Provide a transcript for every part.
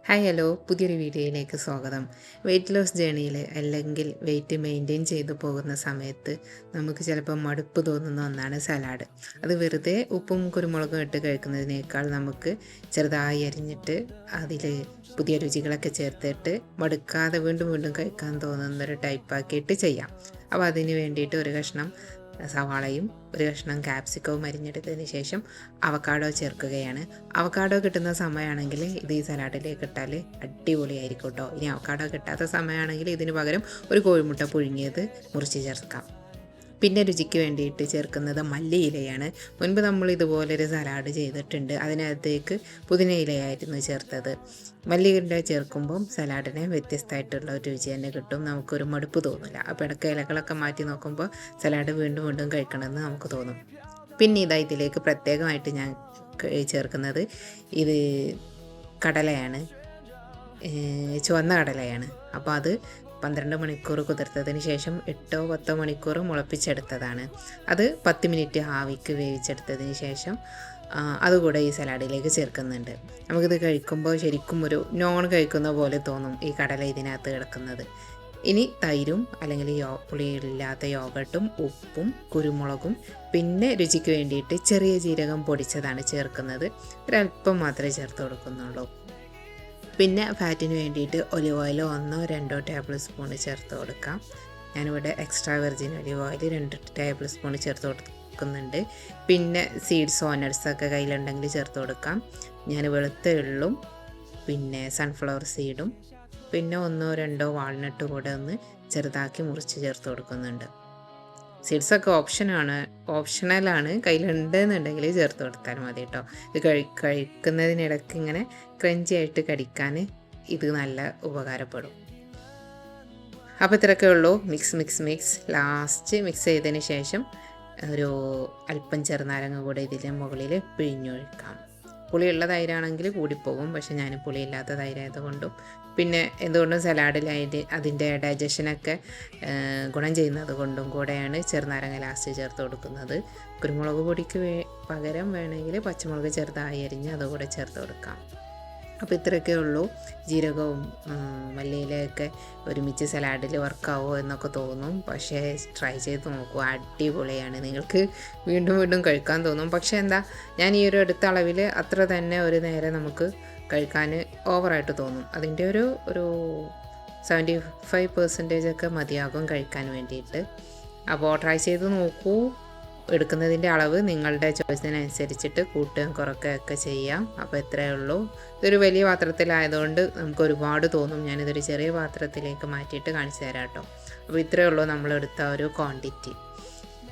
Hi hello പുതിയൊരു വീഡിയോയിലേക്ക് സ്വാഗതം. വെയ്റ്റ് ലോസ് ജേണിയിൽ അല്ലെങ്കിൽ വെയിറ്റ് മെയിൻറ്റെയിൻ ചെയ്തു പോകുന്ന സമയത്ത് നമുക്ക് ചിലപ്പോൾ മടുപ്പ് തോന്നുന്ന ഒന്നാണ് സലാഡ്. അത് വെറുതെ ഉപ്പും കുരുമുളകും ഇട്ട് കഴിക്കുന്നതിനേക്കാൾ നമുക്ക് ചെറുതായി അരിഞ്ഞിട്ട് അതിൽ പുതിയ രുചികളൊക്കെ ചേർത്തിട്ട് മടുക്കാതെ വീണ്ടും വീണ്ടും കഴിക്കാൻ തോന്നുന്നൊരു ടൈപ്പാക്കിയിട്ട് ചെയ്യാം. അപ്പോൾ അതിന് വേണ്ടിയിട്ട് ഒരു കഷ്ണം സവാളയും ഒരു കഷ്ണം ക്യാപ്സിക്കവും അരിഞ്ഞെടുത്തതിന് ശേഷം അവക്കാഡോ ചേർക്കുകയാണ്. അവക്കാഡോ കിട്ടുന്ന സമയമാണെങ്കിൽ ഇത് ഈ സലാഡിലേക്ക് ഇട്ടാൽ അടിപൊളിയായിരിക്കും കേട്ടോ. ഇനി അവക്കാഡോ കിട്ടാത്ത സമയമാണെങ്കിൽ ഇതിന് പകരം ഒരു കോഴിമുട്ട പുഴുങ്ങിയത് മുറിച്ച് ചേർക്കാം. പിന്നെ രുചിക്ക് വേണ്ടിയിട്ട് ചേർക്കുന്നത് മല്ലിയിലയാണ്. മുൻപ് നമ്മൾ ഇതുപോലൊരു സലാഡ് ചെയ്തിട്ടുണ്ട്. അതിനകത്തേക്ക് പുതിന ഇലയായിരുന്നു ചേർത്തത്. മല്ലിയില ചേർക്കുമ്പം സലാഡിന് വ്യത്യസ്തമായിട്ടുള്ള ഒരു രുചി തന്നെ കിട്ടും. നമുക്കൊരു മടുപ്പ് തോന്നില്ല. അപ്പോൾ ഇടയ്ക്ക് ഇലകളൊക്കെ മാറ്റി നോക്കുമ്പോൾ സലാഡ് വീണ്ടും വീണ്ടും കഴിക്കണമെന്ന് നമുക്ക് തോന്നും. പിന്നെ ഇതിലേക്ക് പ്രത്യേകമായിട്ട് ഞാൻ ചേർക്കുന്നത് ഇത് കടലയാണ്, ചുവന്ന കടലയാണ്. അപ്പോൾ അത് 12 മണിക്കൂർ കുതിർത്തതിന് ശേഷം 8-10 മണിക്കൂർ മുളപ്പിച്ചെടുത്തതാണ്. അത് 10 മിനിറ്റ് ആവിക്ക് വേവിച്ചെടുത്തതിന് ശേഷം അതുകൂടെ ഈ സലാഡിലേക്ക് ചേർക്കുന്നുണ്ട്. നമുക്കിത് കഴിക്കുമ്പോൾ ശരിക്കും ഒരു നോൺ കഴിക്കുന്ന പോലെ തോന്നും ഈ കടല ഇതിനകത്ത് കിടക്കുന്നത്. ഇനി തൈരും അല്ലെങ്കിൽ പുളിയില്ലാത്ത യോഗട്ടും ഉപ്പും കുരുമുളകും പിന്നെ രുചിക്ക് വേണ്ടിയിട്ട് ചെറിയ ജീരകം പൊടിച്ചതാണ് ചേർക്കുന്നത്. ഒരല്പം മാത്രമേ ചേർത്ത് കൊടുക്കുന്നുള്ളൂ. പിന്നെ ഫാറ്റിന് വേണ്ടിയിട്ട് ഒലിവ് ഓയിൽ 1-2 ടേബിൾ സ്പൂൺ ചേർത്ത് കൊടുക്കാം. ഞാനിവിടെ extra virgin olive oil 2 table spoon ചേർത്ത് കൊടുക്കുന്നുണ്ട്. പിന്നെ സീഡ്സോ നട്ട്സൊക്കെ കയ്യിലുണ്ടെങ്കിൽ ചേർത്ത് കൊടുക്കാം. ഞാൻ വെളുത്ത എള്ളും പിന്നെ സൺഫ്ലവർ സീഡും പിന്നെ 1-2 വാൾനട്ട് കൂടെ ഒന്ന് ചെറുതാക്കി മുറിച്ച് ചേർത്ത് കൊടുക്കുന്നുണ്ട്. സീഡ്സൊക്കെ ഓപ്ഷണലാണ്. കയ്യിലുണ്ടെന്നുണ്ടെങ്കിൽ ചേർത്ത് കൊടുത്താൽ മതി കേട്ടോ. ഇത് കഴിക്കുന്നതിനിടയ്ക്ക് ഇങ്ങനെ ക്രഞ്ചി ആയിട്ട് കടിക്കാൻ ഇത് നല്ല ഉപകാരപ്പെടും. അപ്പോൾ ഇത്രയൊക്കെ ഉള്ളൂ. മിക്സ് ലാസ്റ്റ് മിക്സ് ചെയ്തതിന് ശേഷം ഒരു അല്പം ചെറുനാരങ്ങ കൂടെ ഇതിൻ്റെ മുകളിൽ പിഴിഞ്ഞൊഴിക്കാം. പുളിയുള്ള തൈരാണെങ്കിൽ കൂടിപ്പോകും, പക്ഷെ ഞാൻ പുളിയില്ലാത്ത തൈരായതുകൊണ്ടും പിന്നെ എന്തുകൊണ്ടും സലാഡിലായിട്ട് അതിൻ്റെ ഡൈജഷനൊക്കെ ഗുണം ചെയ്യുന്നത് കൊണ്ടും കൂടെയാണ് ചെറുനാരങ്ങ ലാസ്റ്റ് ചേർത്ത് കൊടുക്കുന്നത്. കുരുമുളക് പൊടിക്ക് പകരം വേണമെങ്കിൽ പച്ചമുളക് ചെറുതായി അരിഞ്ഞ് അതുകൂടെ ചേർത്ത് കൊടുക്കാം. അപ്പോൾ ഇത്രയൊക്കെ ഉള്ളൂ. ജീരകവും മല്ലിയിലയൊക്കെ ഒരുമിച്ച് സലാഡിൽ വർക്കാവോ എന്നൊക്കെ തോന്നും, പക്ഷേ ട്രൈ ചെയ്ത് നോക്കൂ, അടിപൊളിയാണ്. നിങ്ങൾക്ക് വീണ്ടും വീണ്ടും കഴിക്കാൻ തോന്നും. പക്ഷേ എന്താ, ഞാൻ ഈ ഒരു അടുത്ത അളവിൽ അത്ര തന്നെ ഒരു നേരം നമുക്ക് കഴിക്കാൻ ഓവറായിട്ട് തോന്നും. അതിൻ്റെ ഒരു 75% ഒക്കെ മതിയാകും കഴിക്കാൻ വേണ്ടിയിട്ട്. അപ്പോൾ ട്രൈ ചെയ്ത് നോക്കൂ. എടുക്കുന്നതിൻ്റെ അളവ് നിങ്ങളുടെ ചോയ്സിനനുസരിച്ചിട്ട് കൂട്ടുകയും കുറയ്ക്കുകയൊക്കെ ചെയ്യാം. അപ്പോൾ ഇത്രയേ ഉള്ളൂ. ഇതൊരു വലിയ പാത്രത്തിലായതുകൊണ്ട് നമുക്ക് ഒരുപാട് തോന്നും. ഞാനിതൊരു ചെറിയ പാത്രത്തിലേക്ക് മാറ്റിയിട്ട് കാണിച്ചു തരാം കേട്ടോ. അപ്പോൾ ഇത്രയേ ഉള്ളൂ നമ്മളെടുത്ത ഒരു ക്വാണ്ടിറ്റി.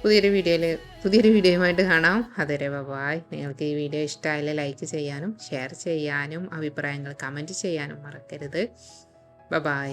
പുതിയൊരു വീഡിയോയുമായിട്ട് കാണാം. അതുവരെ ബൈ. നിങ്ങൾക്ക് ഈ വീഡിയോ ഇഷ്ടമായാൽ ലൈക്ക് ചെയ്യാനും ഷെയർ ചെയ്യാനും അഭിപ്രായങ്ങൾ കമൻറ്റ് ചെയ്യാനും മറക്കരുത്. ബൈ.